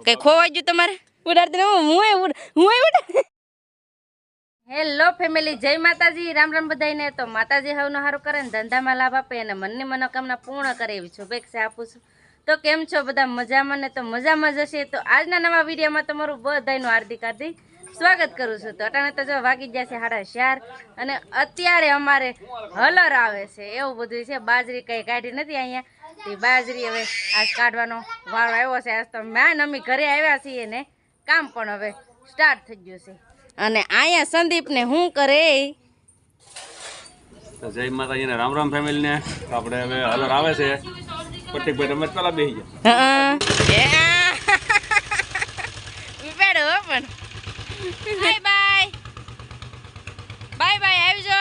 કઈ ખોવાઈ ગયું તમારે ઉડાડતી હું હેલો ફેમિલી, જય માતાજી, રામ રામ બધાને। તો માતાજી હવનો હારું કરે ને ધંધામાં લાભ આપે અને મનની મનોકામના પૂર્ણ કરે એવી શુભેચ્છા આપું છું। તો કેમ છો બધા? મજામાં ને? તો મજામાં જ હશે। તો આજના નવા વિડીયોમાં તમારું બધાનું હાર્દિક હાર્દિક સ્વાગત કરું છું। તો અટાણે તો જો વાગી ગયા છે 4:30 અને અત્યારે અમારે હલર આવે છે એવું બધું છે। બાજરી કઈ કાઢી નથી અહીંયા, તે બાજરી હવે આજ કાઢવાનો વારો આવ્યો છે। આજ તો મેન અમે ઘરે આવ્યા છીએ ને કામ પણ હવે સ્ટાર્ટ થઈ ગયું છે। અને અહીંયા સંદીપ ને શું કરે? તો જય માતાજી ને રામ રામ ફેમિલી ને। આપણે હવે હલર આવે છે। પટ્ટીભાઈ રમત પેલા બેસી ગયા। ઉપાડો પણ બાય બાય બાય બાય આવજો।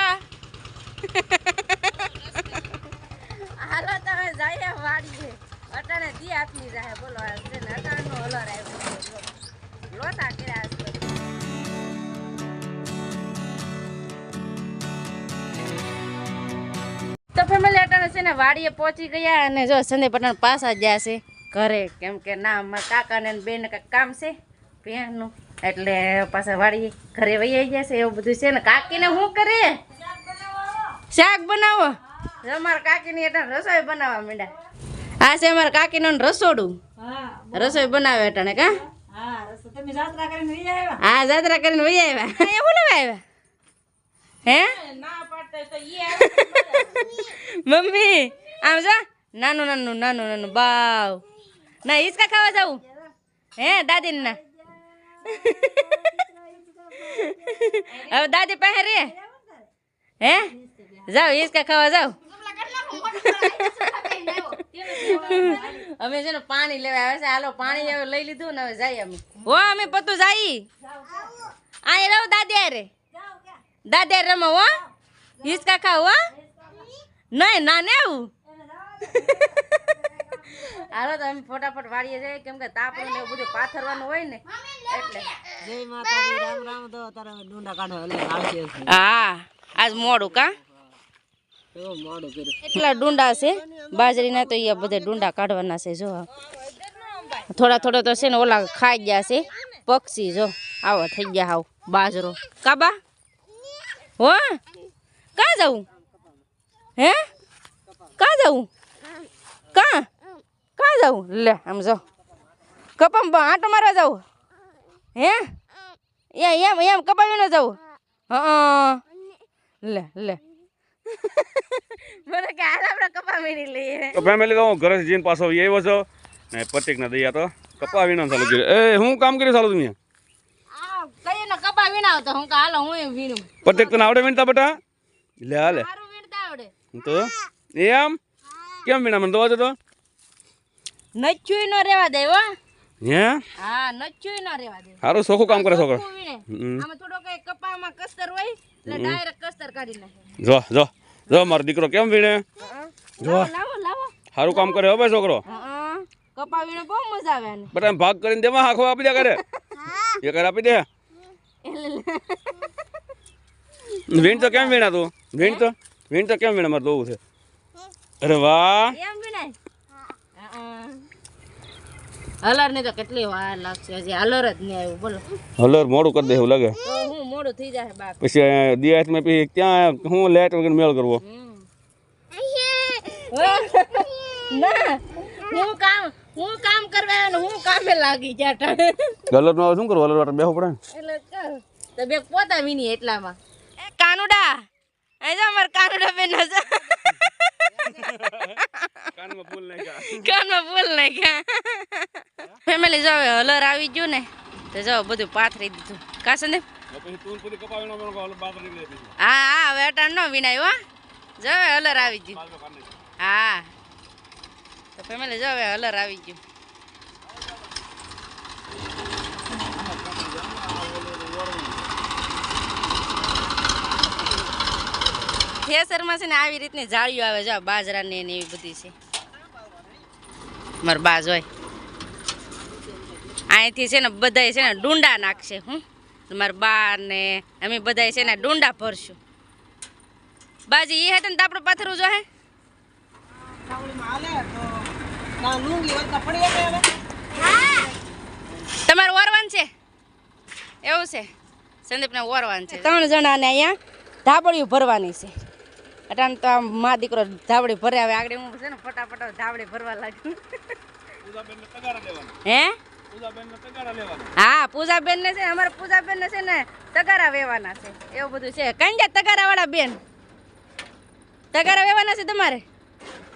હાલો તમે જાય વાડીએ અટાણે દી આપની જાય બોલો છે ને અટાણનો હલર આવ્યો લોટા કર્યા છે। તો ફેમિલી અટાણે છે ને વાડીએ પહોંચી ગયા અને જો સંદીપ અટાણે પાછા ગયા છે ઘરે, કેમ કે ના મારા કાકાને ને બેન કંઈક કામ છે બેનનું, એટલે પાછા વાડીએ ઘરે વહી ગયા છે એવું બધું છે ને। કાકીને શું કરે? શાક બનાવો। અમારા કાકીની અટાણે રસોઈ બનાવવા માંડ્યા। આ છે અમારા કાકીનું રસોડું, રસોઈ બનાવે અટાણે કા? હા, જાત્રા કરીને વહી આવ્યા। એવું લેવા આવ્યા હે? મમ્મી આમ જા, નાનું નાનું નાનું નાનું બાવ ના હિસકા ખાવા જાવું હે દાદી ના? હવે દાદી પાસે રે હે? જાવ હિસકા ખાવા જાવ। અમે છે ને પાણી લેવા આવે છે, હાલો પાણી હવે લઈ લીધું ને હવે જાય અમે। હો અમે પતું જાય આ રહો દાદી અરે દાદી રમો હો, હિસકા ખાવ હો નહીં ના ને આવું। હાલો તો અમે ફટાફટ વાળીએ જાય, કેમ કે તાપડું ને એવું બધું પાથરવાનું હોય ને એટલે। જય માતાજી, રામ રામ। તો તારા ડુંડા કાઢો એટલે આવશે। હા આજ મોડું કા એવો મોડું કર્યું। એટલા ડુંડા છે બાજરીના, તો એ બધા ડુંડા કાઢવાના છે। જો થોડા થોડા તો છે ને ઓલા ખાઈ ગયા છે પક્ષી, જો આવો થઈ ગયા હાવ બાજરો કાબા હો। કાં જવું હે? કાં જવું? કાં કાં જવું? લે આમ જો કપામાં આંટો મારવા જવું હે? એમ એમ કપાવી ન જવું? હા લે લે મને કે હાલ આપણે કપાવી નહીં લઈએ। તો ફેમિલી તો હું ઘરે જઈને પાછો આવ્યો છો ને પટ્ટીકના દયા તો કપા વીણા ચાલુ કર્યું। એ હું કામ કર્યું ચાલુ તમે? આ કઈને કપાવી ના આવતો હું કે હાલો હું એમ વીણું। પટ્ટીક તને આવડે વીણતા બેટા? લે હાલે સારું વીણતા આવડે તો એમ કેમ વીણા મને દવા તો નચ્ચુય ન રેવા દે હો। હે હા નચ્ચુય ન રેવા દે। સારું સોખું કામ કરે છોકરો। આમાં થોડો કઈ કપામાં કસ્તર હોય એટલે ડાયરેક્ટ કસ્તર કાઢી નાખે। જો જો જો મારો દીકરો કેમ વીણે, જો લાવો લાવો સારું કામ કરે હવે છોકરો। કપા વીણે બહુ મજા આવે ને। બટા ભાગ કરીને દેવા આખો આપી દે કરે એ કરે આપી દે। વીણ તો કેમ વીણા તું? વીણ તો કેમ વીણા મારે દોવું છે? અરે વાહ એમ વીણાય હલર ને તો કેટલી વાર લાગશે, હજી હલર જ નહીં આવ્યું બોલો। હલર મોડું કરી દે એવું લાગે, તો હું મોડું થઈ જાય બાપ। પછી દિયાસમાં પછી ક્યાં હું લેટ વગર મેળ કરવો? ના હું કામ કરવા ને હું કામે લાગી ગયા હલર નો શું કરવું? હલર વાળા બેહવું પડે ને। એટલે તો બે પોતા વીની એટલામાં કાનુડા આ જો અમાર કાનુડા બેન છે કાનમાં ફૂલ નાખ્યા ફેમિલી જો હલર આવી ગયું ને તો જો બધું પાથરી દીધું કા સંદીપ? હા હા હવે અટાણ ન વીણાય હો, જો હલર આવી ગયું। હા તો ફેમિલી જો હલર આવી ગયું। થેસરમાં છે ને આવી રીતની જાળીઓ આવે, જો બાજરાની ને એવી બધી છે। મારા બાજ હોય અહીંથી છે ને બધાય છે ને ડુંડા નાખશે। હું મારા બા ને અમે બધાય છે ને ડુંડા ભરશું। બાજી એ હતા ને તો આપણે પાથરવું જોઈએ। તમારે ઓરવાન છે એવું છે સંદીપને ઓરવાન છે 3 જણાને અહીંયા ધાબળિયું ભરવાની છે અટાણ તો આમ મા દીકરો ધાબળી ભરે આવે આગળ હું છે ને ફટાફટ ધાબળી ભરવા લાગ્યું હે હા પૂજાબેન ને છે અમારે પૂજાબેન ને છે ને તગારા વેવાના છે એવું બધું છે કઈ ગયા તગારા વાળા બેન તગારા વેવાના છે તમારે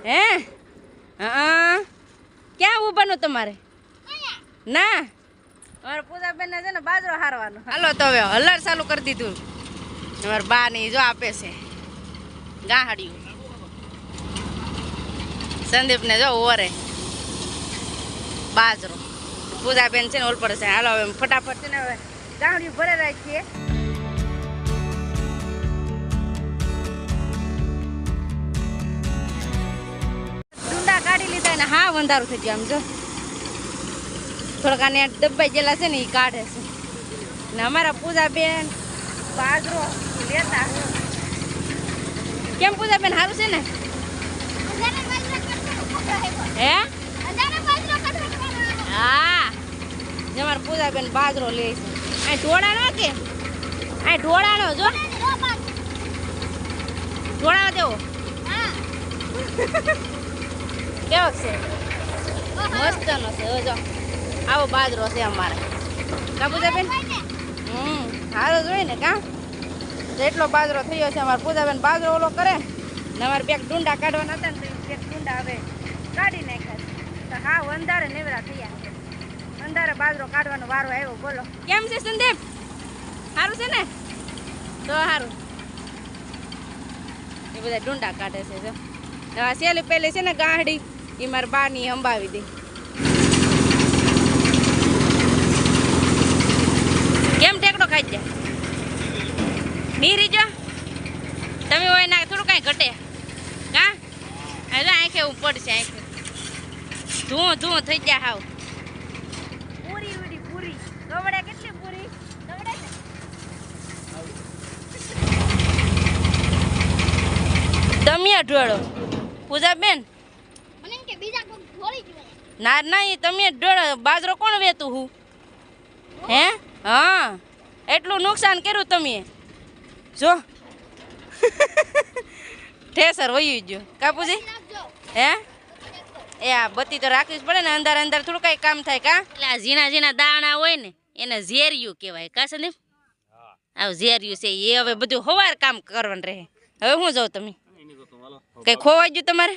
હે હા ક્યાં ઊભાનું તમારે ના અમારે પૂજાબેન ને છે ને બાજરો હારવાનો હાલો તો હવે હલર ચાલુ કરી દીધું અમારે બા ની જો આપે છે ગાહડિયું સંદીપ ને જો ઓરે બાજરો પૂજાબેન છે ને ઓલ પડે છે હાલો હવે ફટાફટ છે ને હવે ગાહડિયું ભરે રાખીએ ડુંડા કાઢી લીધા ને હા અંધારું થઈ ગયું આમ જો થોડાક આને દબાઈ ગયેલા છે ને એ કાઢે છે ને અમારા પૂજાબેન બાજરો લેતા કેમ પૂજાબેન સારું છે ને હે હા અમારા પૂજાબેન બાજરો લે છે આ ઢોળાનો કે આ ઢોળાનો જો ઢોળાનો દેવો કેવો છે મસ્તનો છે જો આવો બાજરો છે અમારે કા પૂજાબેન સારો જોઈએ ને કા એટલો બાજરો થયો છે અમારે પૂજાબેન બાજરો ઓલો કરે ને અમારે બે ડુંડા કાઢવાના હતા ને તો બે ડુંડા હવે કાઢી નાખ્યા તો હા અંધારે નેવરા થયા છે અંધારે બાજરો કાઢવાનો વારો આવ્યો બોલો કેમ છે સંદીપ સારું છે ને તો સારું એ બધા ડુંડા કાઢે છે જો હવે સેલી પહેલી છે ને ગાંહડી એ મારા બાની અંબાવી દે કેમ ટેકડો ખાઈ જાય નીરી જો તમે હોય ના થોડું કાંઈ ઘટે કા હવે આંખે એવું પડશે આંખે ધું થઈ જાય હાવ પૂરી ઉડી પૂરી કવડે કેટલી પૂરી કવડે તમે ઢોળો પૂજાબેન મને કે બીજા કોઈ ઢોળી જોઈએ ના એ તમે ઢોળો બાજરો કોણ વેતું હું હે હા એટલું નુકસાન કર્યું તમે જો ઠેસર વયું ગયો કાપુજી હે એ આ બત્તી તો રાખવી જ પડે ને અંદર અંદર થોડું કઈ કામ થાય કા એટલે આ ઝીણા ઝીણા દાણા હોય ને એને ઝેરિયું કહેવાય કા સંદીપ આવું ઝેરિયું છે એ હવે બધું હવાર કામ કરવાનું રહે હવે હું જાઉં તમે કઈ ખોવાઈ ગયું તમારે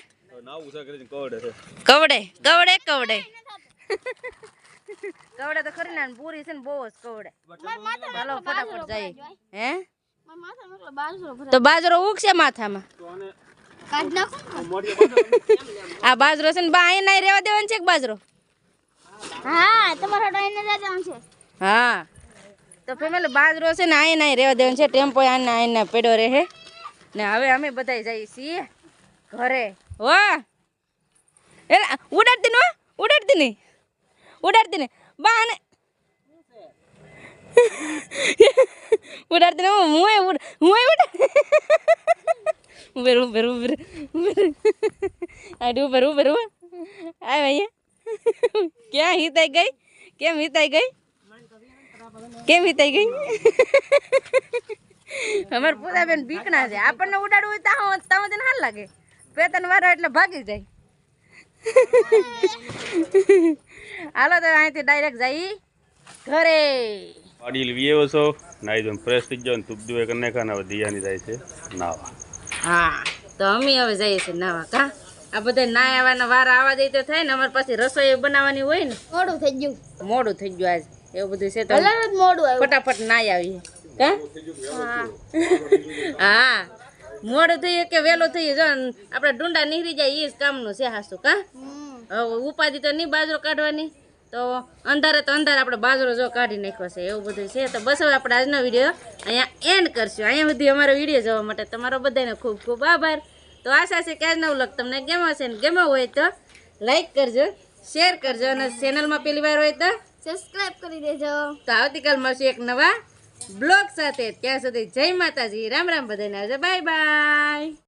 કવડે કવડે કવડે કવડે તો ખરી ને પૂરી છે ને બહુ જ કવડે ચાલો ફટાફટ જાય હે તો બાજરો ઉગશે માથામાં આ બાજરો છે ને બા અહીં નહીં રહેવા દેવાનો છે કે બાજરો હા તમારો ડાઈને રહેવાનું છે હા તો ફેમિલી બાજરો છે ને અહીં નહીં રહેવા દેવાનો છે ટેમ્પો અહીં પેડો રહે ને હવે અમે બધા જઈએ છીએ ઘરે હો એટલે ઉડાડતી ને ઉડાડતી ને બા ને ઉડાડતી ને હું ઉબર આડું ઉબર આ ભૈયા ક્યાં હિતાઈ ગઈ કેમ હિતાઈ ગઈ અમારે પૂજાબેન બીકના છે આપણને ઉડાડવું હોય તો તને હાલ લાગે બે ત્રણ વાર એટલે ભાગી જાય હાલો તો અહીંથી ડાયરેક્ટ જઈ ઘરે પાડી લીએ છો નાઈ દો ફ્રેશ થઈ જાવ ને તુપ દુએ કરીને ખાના દિયાની જાય છે નાવા હા તો અમે હવે જઈએ છીએ નાવા કા આ બધા નાય આવવાના વાર આવવા દે તો થાય ને અમારે પાછી રસોઈ બનાવવાની હોય ને મોડું થઈ ગયું આજ એવું બધું છે તો કલર જ મોડું આવ્યું ફટાફટ નાઈ આવીએ કા હા મોડું થયું કે વહેલું થયું જો આપણે ડુંડા નીકળી જાય એ જ કામનું છે હાસું કા હવે ઉપાધિ તો નહીં બાજરો કાઢવાની તો અંધારે આપણે બાજરો જો કાઢી નાખ્યો છે એવું બધું છે તો બસ હવે આપણે આજનો વિડીયો અહીંયા એન્ડ કરશું અહીંયા સુધી અમારો વિડીયો જોવા માટે તમારો બધાને ખૂબ ખૂબ આભાર તો આશા છે કે આજનો વ્લોગ તમને ગમ્યો હશે ને ગમ્યો હોય તો લાઈક કરજો શેર કરજો અને ચેનલમાં પહેલી વાર હોય તો સબસ્ક્રાઇબ કરી દેજો તો આવતીકાલ મળશું એક નવા બ્લોગ સાથે ત્યાં સુધી જય માતાજી રામ રામ બધાને આવજો બાય બાય